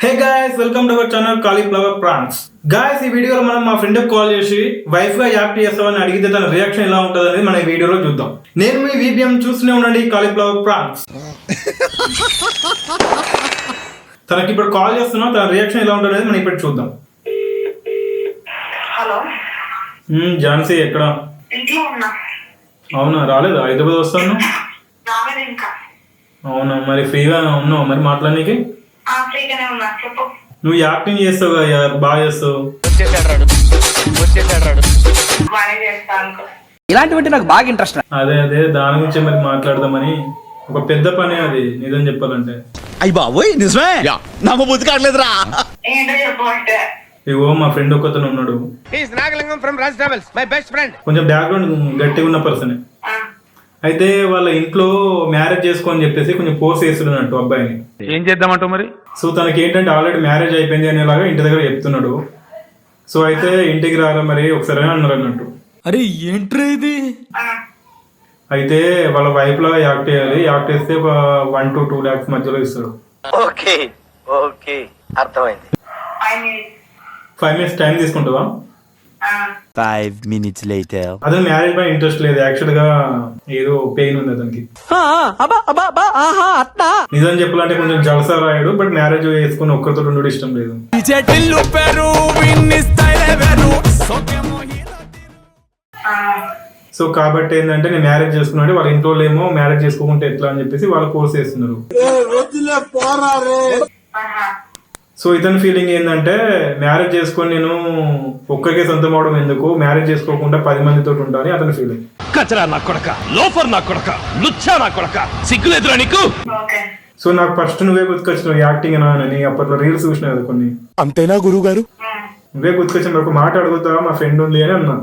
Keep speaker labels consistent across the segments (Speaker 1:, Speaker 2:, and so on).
Speaker 1: Hey guys, welcome to our channel cauliflower prawns. Guys, ఈ వీడియోలో మనం మా ఫ్రెండ్ కాల్ చేసి వైఫ్ గా యాక్ట్ చేస్తామని అడిగితే తన రియాక్షన్ ఎలా ఉంటుంది అనేది మనం ఈ వీడియోలో చూద్దాం. నేను మీ వీబీఎం చూస్తూనే ఉండండి, కాలీఫ్లవర్ ప్రాన్స్. తనకి ఇప్పుడు కాల్ చేస్తున్నాం, తన రియాక్షన్ ఎలా ఉంటుంది అనేది మనం ఇప్పుడు చూద్దాం.
Speaker 2: హలో
Speaker 1: ఝాన్సీ ఎక్కడ?
Speaker 2: ఇంట్లో ఉన్నా.
Speaker 1: అవునా, రాలేదా? హైదరాబాద్ వస్తాను.
Speaker 2: రాలేదు ఇంకా.
Speaker 1: అవునా, మరి ఫ్రీగా ఉన్నావు మరి మాట్లాడడానికి?
Speaker 2: ఫ్రీగానే ఉన్నా, చెప్పు.
Speaker 1: నువ్వు యాక్టింగ్ చేస్తావు కదా, బాగా చేస్తావు.
Speaker 2: బాగా చేస్తా అనుకో.
Speaker 3: ఇలాంటివంటే నాకు బాగా ఇంట్రెస్ట్.
Speaker 1: అదే దాని గురించి మరి మాట్లాడదామని. ఒక పెద్ద పని అది, నిజం చెప్పాలంటే.
Speaker 3: అయ్యి బాబోయ్, నిజమే నమ్మబుద్ధి కావట్లేదురా.
Speaker 2: ఏంటో చెప్పు అంటే.
Speaker 1: ఇగో మా ఫ్రెండ్ ఒకతను ఉన్నాడు, కొంచెం బ్యాక్గ్రౌండ్ గట్టిగా ఉన్న పర్సనే. అయితే వాళ్ళ ఇంట్లో మ్యారేజ్ చేసుకోని చెప్పేసి కొంచెం ఫోర్స్ చేస్తున్నట్టు అబ్బాయిని.
Speaker 4: ఏం చేద్దామంటావు మరి?
Speaker 1: సో తనకి ఏంటంటే ఆల్రెడీ మ్యారేజ్ అయిపోయింది అనేలాగా ఇంటి దగ్గర చెప్తున్నాడు. సో అయితే ఇంటికి రారా మరి ఒకసారి అన్నారు అన్నట్టు.
Speaker 3: అరే ఏంట్రా ఇది?
Speaker 1: అయితే వాళ్ళ వైఫ్ లాగా యాక్ట్ చేయాలి, యాక్ట్ చేస్తే ఒక 1 to 2 lakhs మధ్యలో ఇస్తాడు.
Speaker 5: ఓకే అర్థమైంది.
Speaker 1: 5 minutes టైం తీసుకుంటావా?
Speaker 3: 5 minutes later.
Speaker 1: అతను మ్యారేజ్ పై ఇంట్రెస్ట్ లేదు, యాక్చువల్ గా ఏదో పెయిన్ ఉంది అతనికి. నిజం చెప్పాలంటే కొంచెం జలసా రాయడు, బట్ మ్యారేజ్ చేసుకుని ఒక్కరితో ఉండడం ఇష్టం లేదు. సో కాబట్టి ఏంటంటే నేను మ్యారేజ్ చేసుకున్నాడు, వాళ్ళ ఇంట్లో ఏమో మ్యారేజ్ చేసుకోకుంటే ఎట్లా అని చెప్పేసి వాళ్ళు ఫోర్స్ చేస్తున్నారు. సో ఇతని ఫీలింగ్ ఏంటంటే మ్యారేజ్ చేసుకొని నేను ఒక్కరికే సొంతం అవడం ఎందుకు, మ్యారేజ్ చేసుకోకుండా 10 మందితో ఉంటాను అతని ఫీలింగ్.
Speaker 4: కచరా నా కొడక, లోఫర్ నా కొడక, లుచ్చా నా కొడక, సిగ్గులేదురా నీకు?
Speaker 1: సో నాకు ఫస్ట్ నువ్వే గుర్తుకొచ్చినావు యాక్టింగ్ అని. అప్పట్లో రీల్స్ చూసినా కదా కొన్ని.
Speaker 3: అంతేనా గురువు గారు?
Speaker 1: నువ్వే గుర్తుకొచ్చిన ఒక మాట అడుగుతావా, మా ఫ్రెండ్ ఉంది అని అన్నా.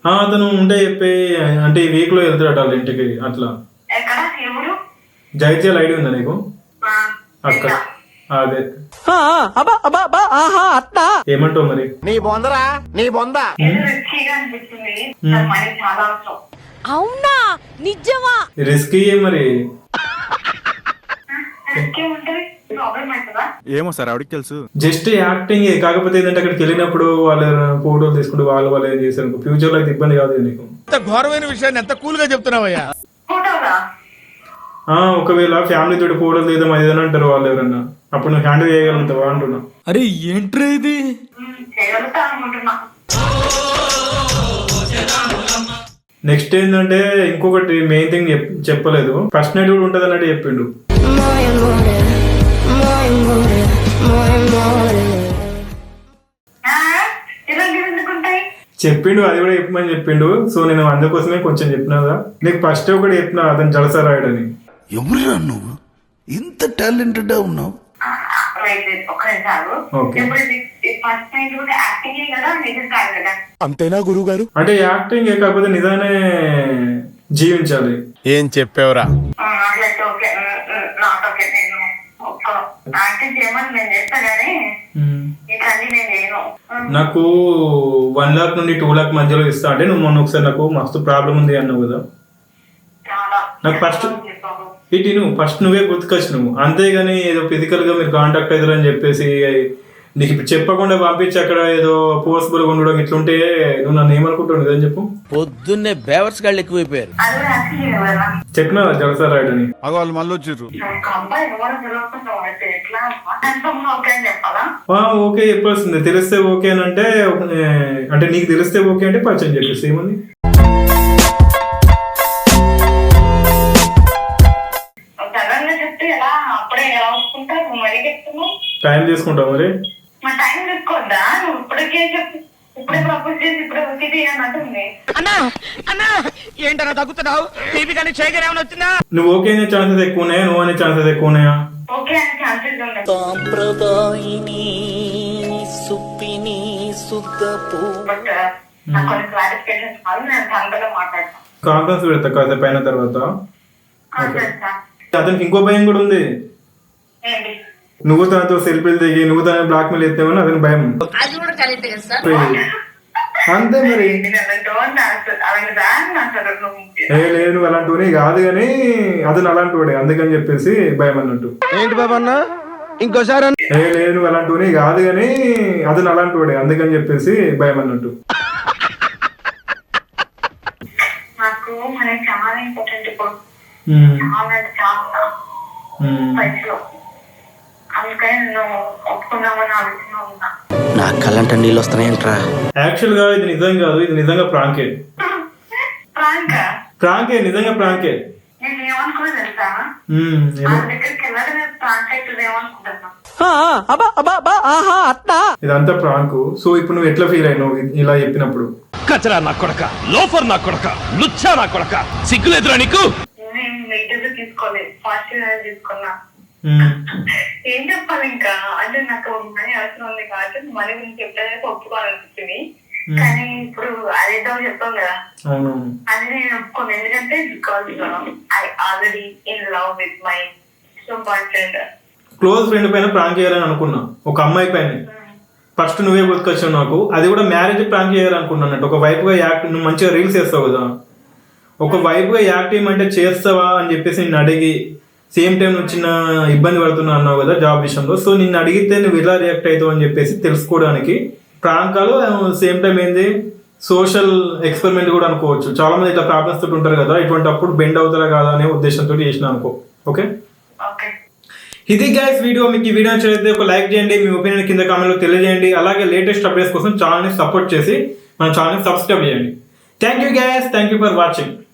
Speaker 1: అతను ఉంటే చెప్పి అంటే ఈ వీక్ లో వెళ్తాడట వాళ్ళ ఇంటికి. అట్లా జైత్యాల ఐడి ఉందా నీకు? అక్కడ అదే. ఏమంటావు మరి?
Speaker 5: నీ బొందరా, నీ బొంద.
Speaker 6: అవునా, నిజమా?
Speaker 1: రిస్కీ మరి.
Speaker 4: ఏమో సార్, ఆవిడకి తెలుసు.
Speaker 1: Just acting. కాకపోతే ఏంటంటే అక్కడికి వెళ్ళినప్పుడు వాళ్ళు ఫోటోలు తీసుకుంటూ వాళ్ళు ఏం చేశారు, ఫ్యూచర్ లో అయితే ఇబ్బంది కాదు నీకు.
Speaker 4: ఘోరమైన విషయాన్ని ఎంత కూల్ గా చెప్తున్నావయ్యా.
Speaker 1: ఒకవేళ ఫ్యామిలీ తోటి ఫోటోలు తీద్దాం అది అని అంటారు వాళ్ళు ఎవరన్నా, అప్పుడు నువ్వు హ్యాండిల్ చేయగలుగుతావా అంటున్నా.
Speaker 3: అరే ఏంట్రా ఇది?
Speaker 1: నెక్స్ట్ ఏంటంటే ఇంకొకటి మెయిన్ థింగ్ చెప్పలేదు. ఫస్ట్ నైట్ కూడా ఉంటది అన్నట్టు చెప్పిండు. చెప్పిండు, అది కూడా చెప్పమని చెప్పిండు. సో నేను అందుకోసమే కొంచెం చెప్పినాగా నీకు ఫస్ట్ ఒకటి చెప్పిన, అతను జలసా రాయడని.
Speaker 7: ఎవరురా నువ్వు ఇంత టాలెంటెడ్ ఉన్నావు?
Speaker 3: అంతేనా గురువు గారు?
Speaker 1: అంటే యాక్టింగ్ కాకపోతే నిజానే జీవించాలి.
Speaker 4: ఏం చెప్పావురా?
Speaker 1: నాకు 1 lakh నుండి 2 lakh మధ్యలో ఇస్తా అంటే నువ్వు మొన్న ఒకసారి నాకు మస్తు ప్రాబ్లం ఉంది అన్నావు కదా. నాకు ఫస్ట్ నువ్వే గుర్తుకొచ్చినావు, అంతేగాని ఏదో ఫిజికల్ గా మీరు కాంటాక్ట్ అవుతారు అని చెప్పేసి నీకు ఇప్పుడు చెప్పకుండా పంపించి అక్కడ ఏదో పోసిబుల్ గా ఉండడం ఇట్లుంటే నువ్వు నన్ను ఏమనుకుంటావు? నిజం చెప్పు.
Speaker 3: పొద్దున్నే బేవర్స్ గాళ్ళు ఎక్కువైపోయారు.
Speaker 1: చెప్పినా జలసా రాయడని.
Speaker 4: వాళ్ళు మళ్ళీ వచ్చారు.
Speaker 1: ఓకే చెప్పాల్సిందే. తెలిస్తే ఓకే అని అంటే నీకు తెలిస్తే ఓకే అంటే పరిచయం చెప్పేసి ఏముంది. టైం తీసుకుంటావు మరి.
Speaker 5: ఏంటన్నా తగ్గుతున్నావు?
Speaker 1: నువ్వు ఓకే అనే ఛాన్సెస్ ఎక్కువ ఉన్నాయా, నువ్వు అనే ఛాన్సెస్ ఎక్కువ ఉన్నాయా? కాన్ఫరెన్స్ పెడతా కాసేపు అయిన తర్వాత. అతనికి ఇంకో భయం కూడా ఉంది, నువ్వు తనతో సెల్ఫీలు దిగి నువ్వు తన బ్లాక్ మెయిల్ ఎత్తావని అతని భయం. అంతే మరి.
Speaker 2: నేను అలాంటి వాడిని అసలు అలాంటి దాన్ని అసలు నువ్వు
Speaker 1: లేదు నువ్వు అలాంటివని కాదు కానీ అతను అలాంటి వాడే అందుకని చెప్పేసి భయం అన్నట్టు.
Speaker 5: ఏంటి బాబు అన్న ఇంకోసారి
Speaker 1: లేదు నువ్వు అలాంటివని కాదు కానీ అతను అలాంటి వాడే అందుకని చెప్పేసి భయం అన్నట్టు.
Speaker 2: నాకు మనకి చాలా ఇంపార్టెంట్ ఇప్పుడు
Speaker 1: ఉమ్,
Speaker 2: చాలా అంటే చాలా
Speaker 1: ఉమ్.
Speaker 2: వయసులో అందుకని నేను ఒప్పుకుందామని ఆలోచన ఉన్నా.
Speaker 5: నా కళ్ళంట నీళ్ళు వస్తున్నాయంట్రా.
Speaker 1: యాక్చువల్ గా ఇది నిజం కాదు, ఇది నిజంగా ప్రాంకే. ప్రాంకే, నిజంగా ప్రాంకే.
Speaker 2: నేను ఏమనుకున్నా తెలుసా
Speaker 1: ఏమో
Speaker 2: వాళ్ళ దగ్గరికి వెళ్ళడం ప్రాంక్ అవుతుంది ఏమనుకుంటున్నా.
Speaker 1: ఇదంతా ప్రాంక్. సో ఇప్పుడు నువ్వు ఎట్లా ఫీల్ అయినావు ఇలా చెప్పినప్పుడు?
Speaker 4: కచరా నా కొడక, లోఫర్ నా కొడక, లుచ్చా నా కొడక, సిగ్గులేదురా నీకు?
Speaker 2: నేను నెగిటివ్ తీసుకోలేదు, పాజిటివ్ తీసుకున్నా.
Speaker 1: ఉమ్,
Speaker 2: ఏం చెప్పాలి ఇంకా అంటే నాకు మనీ అవసరం ఉంది కాబట్టి మనీ గురించి ఎప్పుడైతే ఒప్పుకోవాలనిపించింది. కానీ ఇప్పుడు అదేదో చెప్పాం కదా,
Speaker 1: అవునవును.
Speaker 2: అది నేను ఒప్పుకోను. ఎందుకంటే because I already in love with my so boy friend.
Speaker 1: Close friend పైన ప్రాంక్ చేయాలని అనుకున్నా, ఒక అమ్మాయి పైన. ఫస్ట్ నువ్వే గుర్తుకొచ్చావు నాకు. అది కూడా మ్యారేజ్ ప్రాంక్ చేయాలనుకున్నాను. ఒక వైపుగా యాక్ట్, నువ్వు మంచిగా రీల్స్ చేస్తావు కదా, ఒక వైపుగా యాక్ట్ చేయమంటే చేస్తావా అని చెప్పేసి నిన్ను అడిగి, సేమ్ టైం నువ్వు చిన్న ఇబ్బంది పడుతున్నా అన్నావు కదా జాబ్ విషయంలో. సో నిన్ను అడిగితే నువ్వు ఎలా రియాక్ట్ అవుతావు అని చెప్పేసి తెలుసుకోవడానికి ప్రాంకాలు, సేమ్ టైం ఏంది సోషల్ ఎక్స్పెరిమెంట్ కూడా అనుకోవచ్చు. చాలా మంది ఇట్లా ప్రాబ్లమ్స్ తోటి ఉంటారు కదా, ఇటువంటి అప్పుడు బెండ్ అవుతారా కాదా అనే ఉద్దేశంతో చేసిన అనుకో. ఓకే,
Speaker 2: ఓకే
Speaker 1: ఇది గైస్ వీడియో. మీకు ఈ వీడియో నచ్చితే ఒక లైక్ చేయండి, మీ ఒపీనియన్ కింద కామెంట్లో తెలియజేయండి. అలాగే లేటెస్ట్ అప్డేట్స్ కోసం ఛానల్ని సపోర్ట్ చేసి మన ఛానల్ని సబ్స్క్రైబ్ చేయండి. Thank you guys, thank you for watching.